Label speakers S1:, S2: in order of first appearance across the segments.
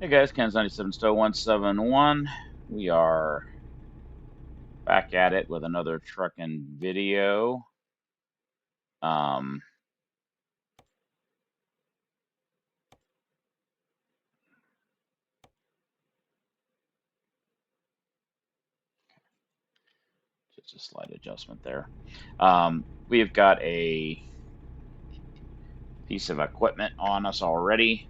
S1: Hey guys, Ken's 97 Stowe 171. We are back at it with another trucking video. Um, just a slight adjustment there. We've got a piece of equipment on us already.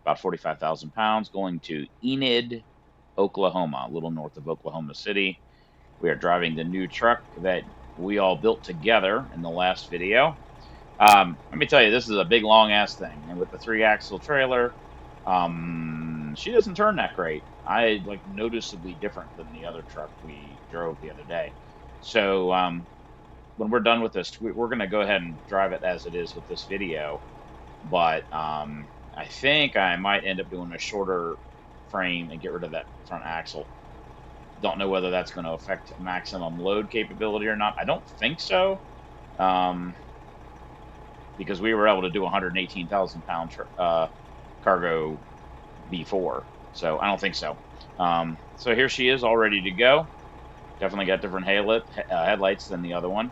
S1: About 45,000 pounds going to Enid, Oklahoma, a little north of Oklahoma City. We are driving the new truck that we all built together in the last video. Let me tell you, this is a big long ass thing, and with the 3-axle trailer, she doesn't turn that great. I like noticeably different than the other truck we drove the other day. So when we're done with this, we're going to go ahead and drive it as it is with this video. But I think I might end up doing a shorter frame and get rid of that front axle. Don't know whether that's going to affect maximum load capability or not. I don't think so. Because we were able to do 118,000 pound cargo before. So I don't think so. So here she is all ready to go. Definitely got different headlights than the other one.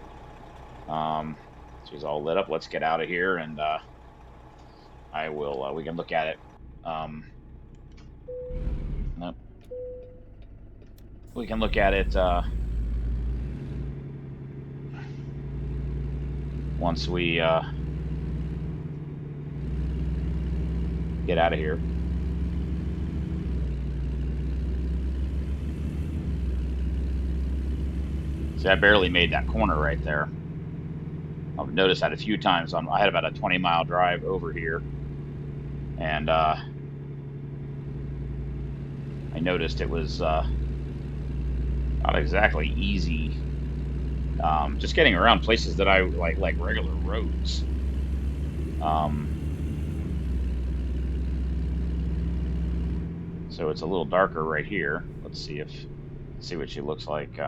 S1: She's all lit up. Let's get out of here and I will, we can look at it. Nope. We can look at it once we get out of here. See, I barely made that corner right there. I've noticed that a few times. I had about a 20-mile drive over here, and I noticed it was not exactly easy. Just getting around places that I like regular roads. So it's a little darker right here. Let's see what she looks like.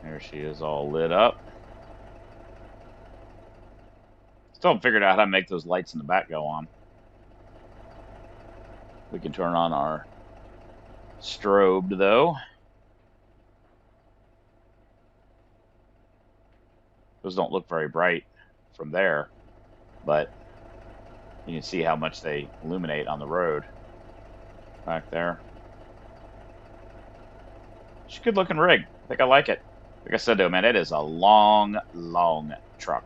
S1: There she is, all lit up. Still haven't figured out how to make those lights in the back go on. We can turn on our strobe though. Those don't look very bright from there, but you can see how much they illuminate on the road back there. It's a good looking rig. I think I like it. Like I said though, man, it is a long, long truck.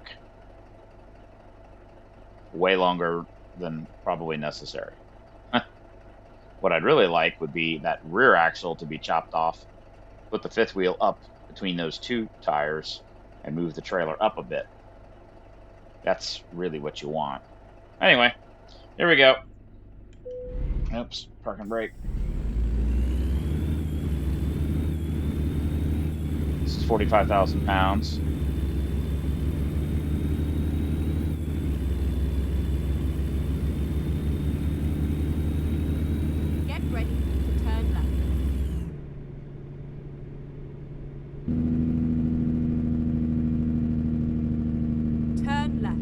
S1: Way longer than probably necessary. What I'd really like would be that rear axle to be chopped off, put the fifth wheel up between those two tires, and move the trailer up a bit. That's really what you want. Anyway, here we go. Oops, park and brake. This is 45,000 pounds.
S2: Get ready to turn left. Turn left.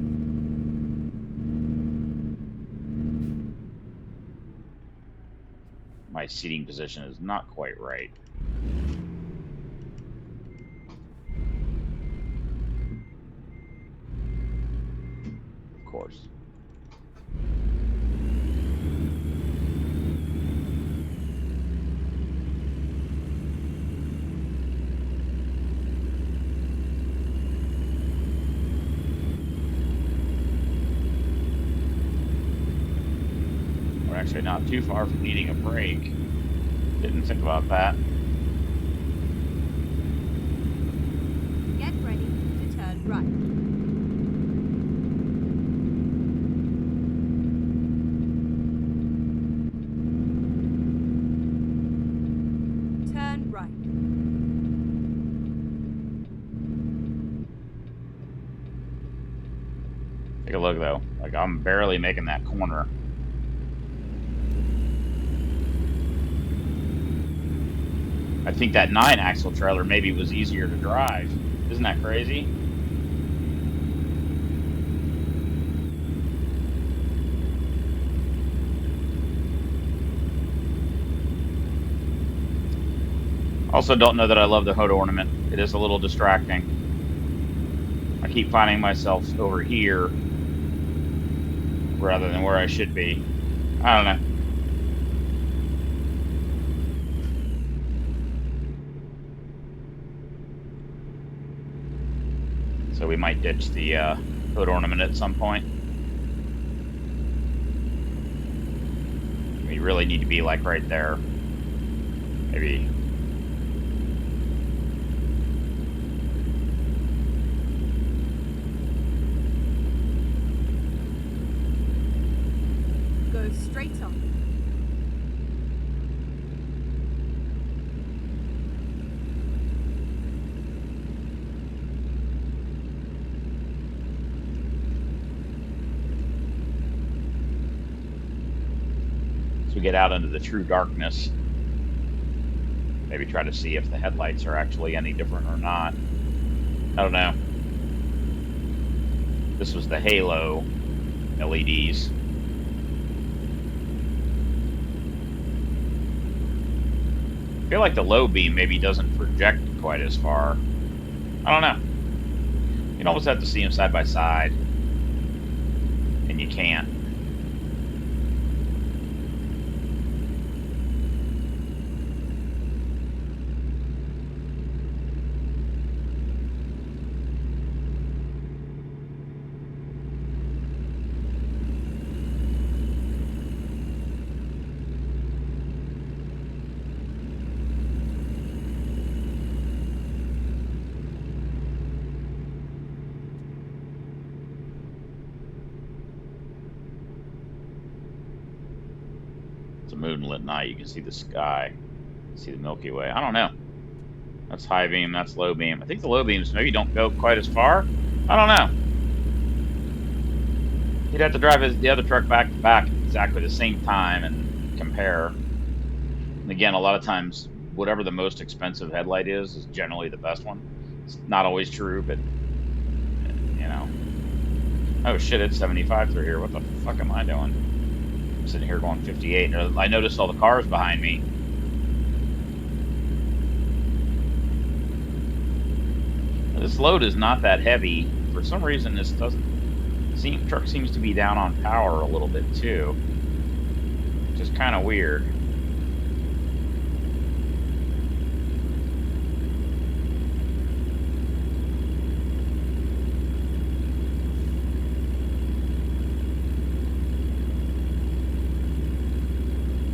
S1: My seating position is not quite right. Of course. We're actually not too far from needing a brake. Didn't think about that.
S2: Get ready to turn right. Turn right.
S1: Take a look though. Like I'm barely making that corner. I think that 9-axle trailer maybe was easier to drive. Isn't that crazy? Also, don't know that I love the hood ornament. It is a little distracting. I keep finding myself over here rather than where I should be. I don't know. So we might ditch the hood ornament at some point. We really need to be like right there. Maybe.
S2: Go straight on.
S1: As we get out into the true darkness, maybe try to see if the headlights are actually any different or not. I don't know. This was the halo LEDs. I feel like the low beam maybe doesn't project quite as far. I don't know. You'd almost have to see them side by side, and you can't. It's a moonlit night. You can see the sky, see the Milky Way. I don't know. That's high beam, that's low beam. I think the low beams maybe don't go quite as far. I don't know. You'd have to drive the other truck back to back at exactly the same time and compare. And again, a lot of times, whatever the most expensive headlight is generally the best one. It's not always true, but, you know. Oh shit, it's 75 through here. What the fuck am I doing? I'm sitting here going 58. I noticed all the cars behind me. This load is not that heavy. For some reason, this truck seems to be down on power a little bit too, which is kind of weird.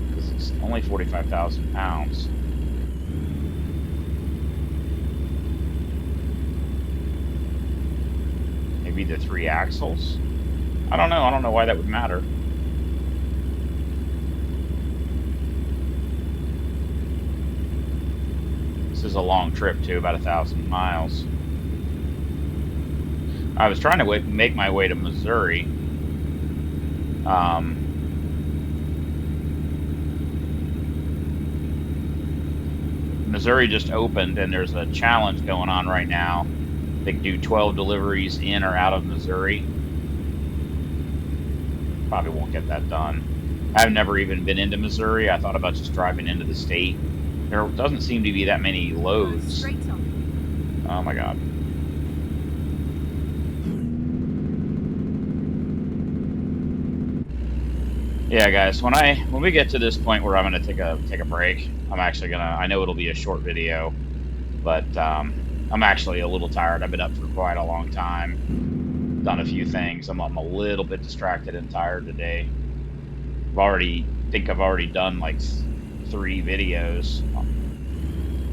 S1: Because it's only 45,000 pounds. Maybe the 3 axles? I don't know. I don't know why that would matter. This is a long trip too, about 1,000 miles. I was trying to make my way to Missouri. Missouri just opened, and there's a challenge going on right now. They can do 12 deliveries in or out of Missouri. Probably won't get that done. I've never even been into Missouri. I thought about just driving into the state. There doesn't seem to be that many loads.
S2: Go straight on.
S1: Oh my god. Yeah, guys, when we get to this point where I'm gonna take a break, I'm actually gonna. I know it'll be a short video, but I'm actually a little tired. I've been up for quite a long time, done a few things. I'm a little bit distracted and tired today. I've already done like 3 videos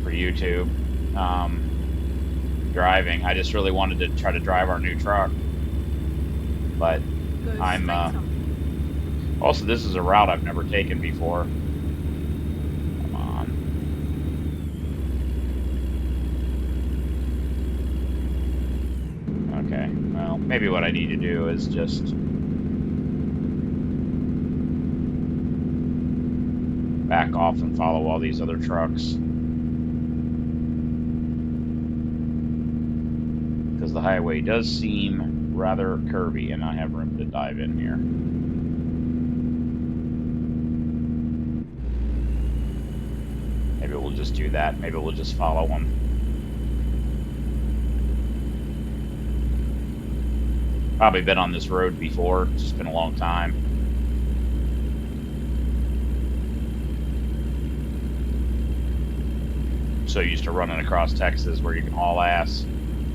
S1: for YouTube. Driving. I just really wanted to try to drive our new truck, but
S2: Go
S1: I'm
S2: straight on.
S1: also, this is a route I've never taken before. Come on. Okay, well, maybe what I need to do is just back off and follow all these other trucks. Because the highway does seem rather curvy, and I have room to dive in here. Maybe we'll just do that. Maybe we'll just follow them. Probably been on this road before. It's just been a long time. I'm so used to running across Texas where you can haul ass.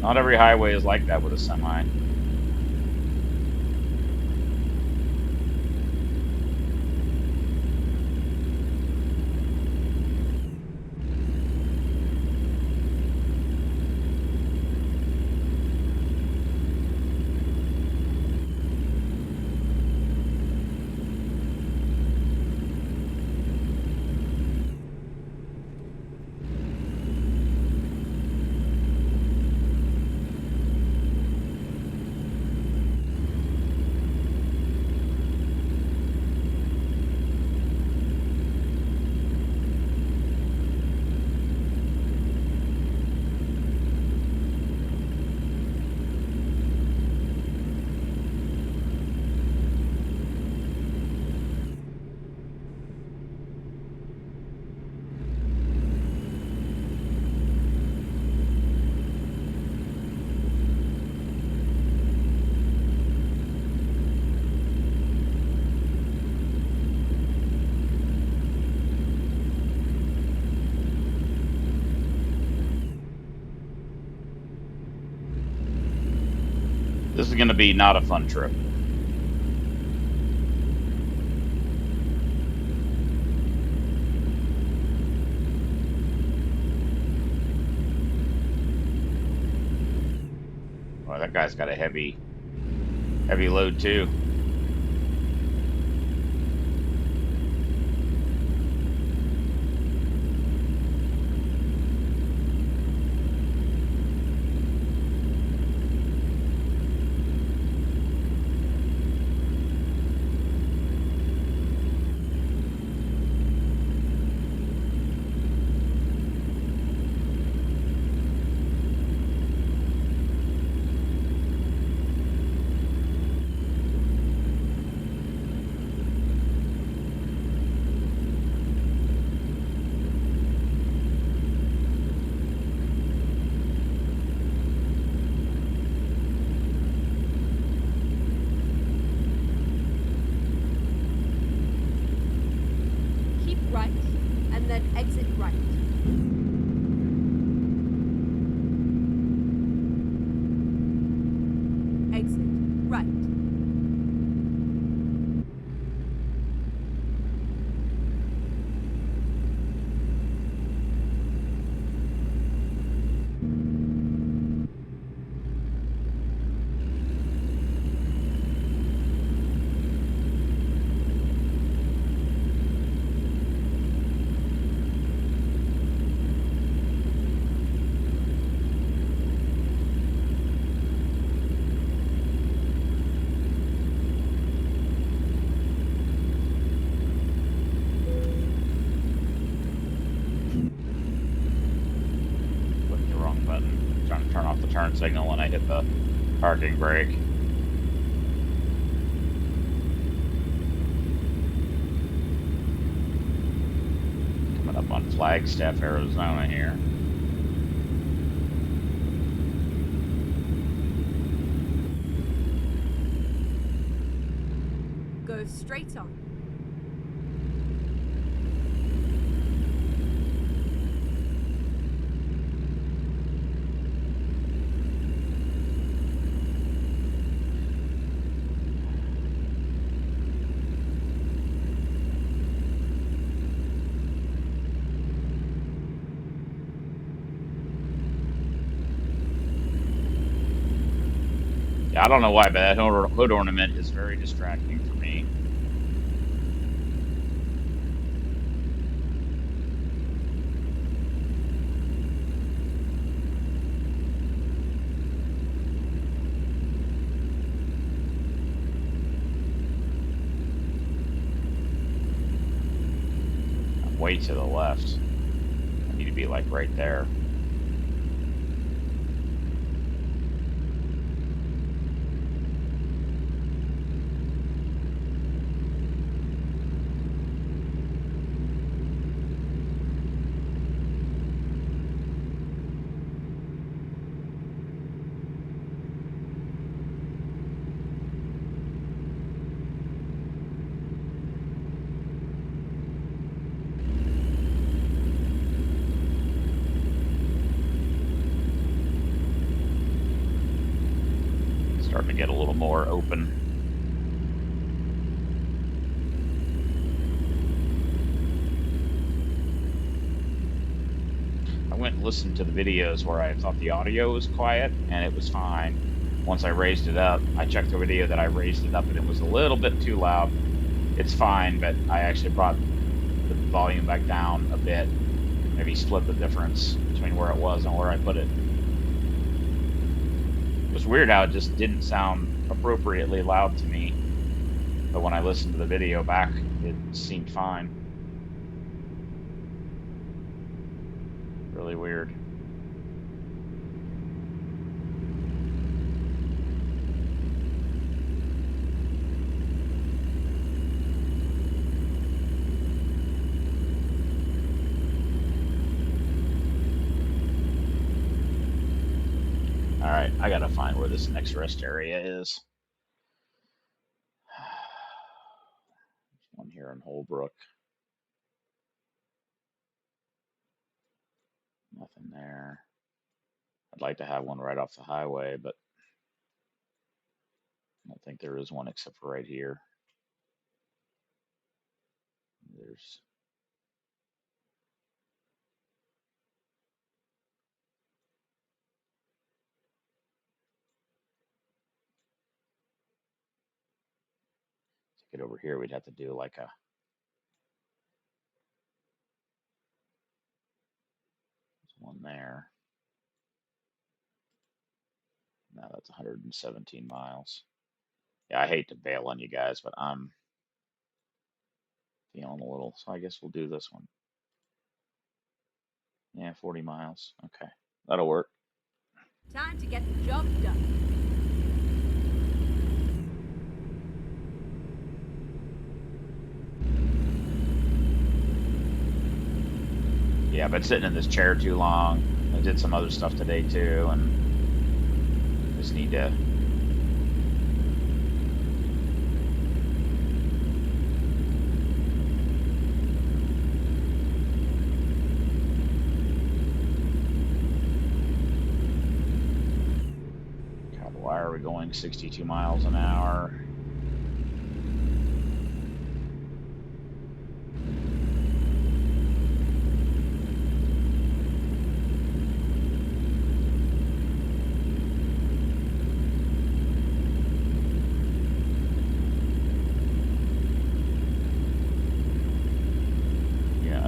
S1: Not every highway is like that with a semi. This is going to be not a fun trip. Well, that guy's got a heavy load too.
S2: Keep right, and then exit right. Exit right.
S1: Click the wrong button. I'm trying to turn off the turn signal when I hit the parking brake. Coming up on Flagstaff, Arizona here.
S2: Go straight on.
S1: Yeah, I don't know why, but that hood ornament is very distracting for me. I'm way to the left. I need to be like right there. Starting to get a little more open. I went and listened to the videos where I thought the audio was quiet, and it was fine. Once I raised it up, I checked the video that I raised it up, and it was a little bit too loud. It's fine, but I actually brought the volume back down a bit. Maybe split the difference between where it was and where I put it. It was weird how it just didn't sound appropriately loud to me. But when I listened to the video back, it seemed fine. Really weird. All right, I gotta find where this next rest area is. There's one here in Holbrook. Nothing there. I'd like to have one right off the highway, but I don't think there is one except for right here. There's to get over here, we'd have to do like a one there. Now that's 117 miles. Yeah, I hate to bail on you guys, but I'm feeling a little, so I guess we'll do this one. Yeah, 40 miles. Okay, that'll work.
S2: Time to get the job done.
S1: Yeah, I've been sitting in this chair too long. I did some other stuff today too, and just need to God, why are we going 62 miles an hour?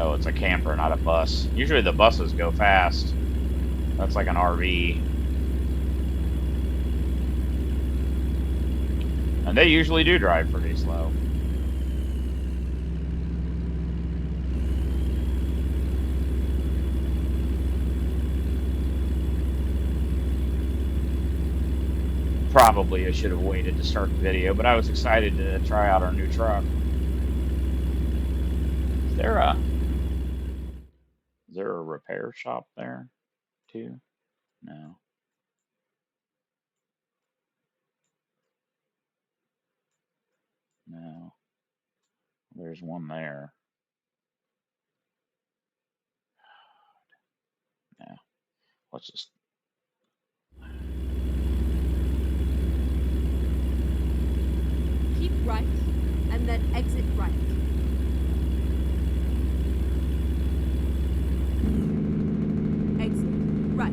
S1: Oh, it's a camper, not a bus. Usually the buses go fast. That's like an RV. And they usually do drive pretty slow. Probably I should have waited to start the video, but I was excited to try out our new truck. Is there a repair shop there too? No. No. There's one there. No. Let's just
S2: Keep right, and then exit right. Exit right.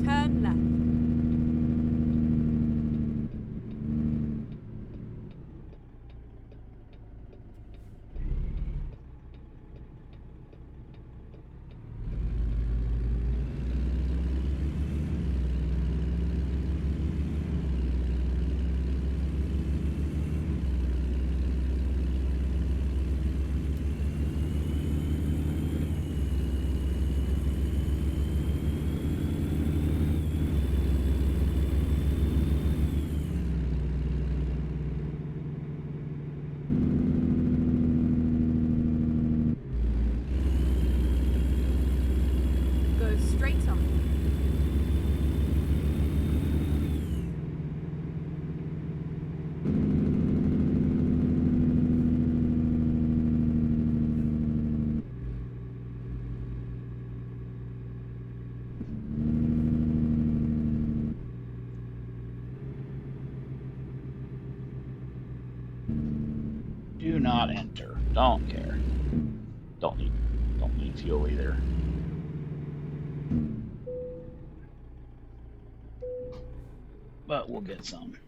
S2: Turn left. Go straight on.
S1: Do not enter. Don't care. Don't need fuel either. But we'll get some.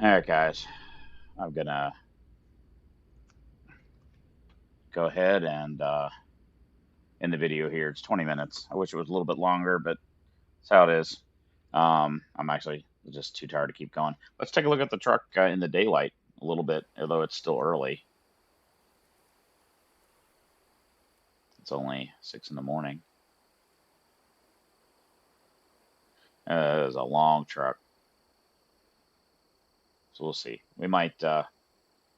S1: All right, guys. I'm gonna go ahead and end the video here. It's 20 minutes. I wish it was a little bit longer, but that's how it is. I'm actually just too tired to keep going. Let's take a look at the truck in the daylight a little bit, although it's still early. It's only 6 in the morning. It is a long truck, so we'll see. We might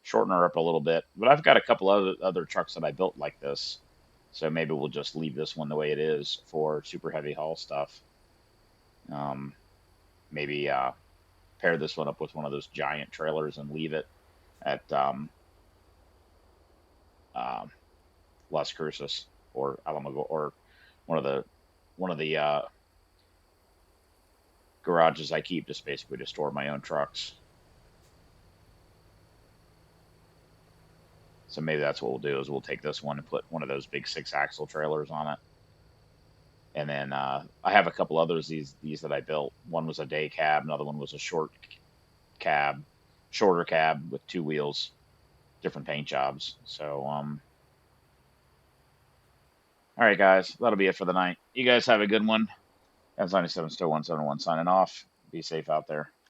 S1: shorten her up a little bit, but I've got a couple other trucks that I built like this, so maybe we'll just leave this one the way it is for super heavy haul stuff. Um, Maybe pair this one up with one of those giant trailers and leave it at uh, Las Cruces or Alamogordo or one of the garages I keep just basically to store my own trucks. So maybe that's what we'll do is we'll take this one and put one of those big 6-axle trailers on it. And then I have a couple others these that I built. One was a day cab, another one was a shorter cab with 2 wheels, different paint jobs. So all right, guys, that'll be it for the night. You guys have a good one. That's 97 still 171 signing off. Be safe out there.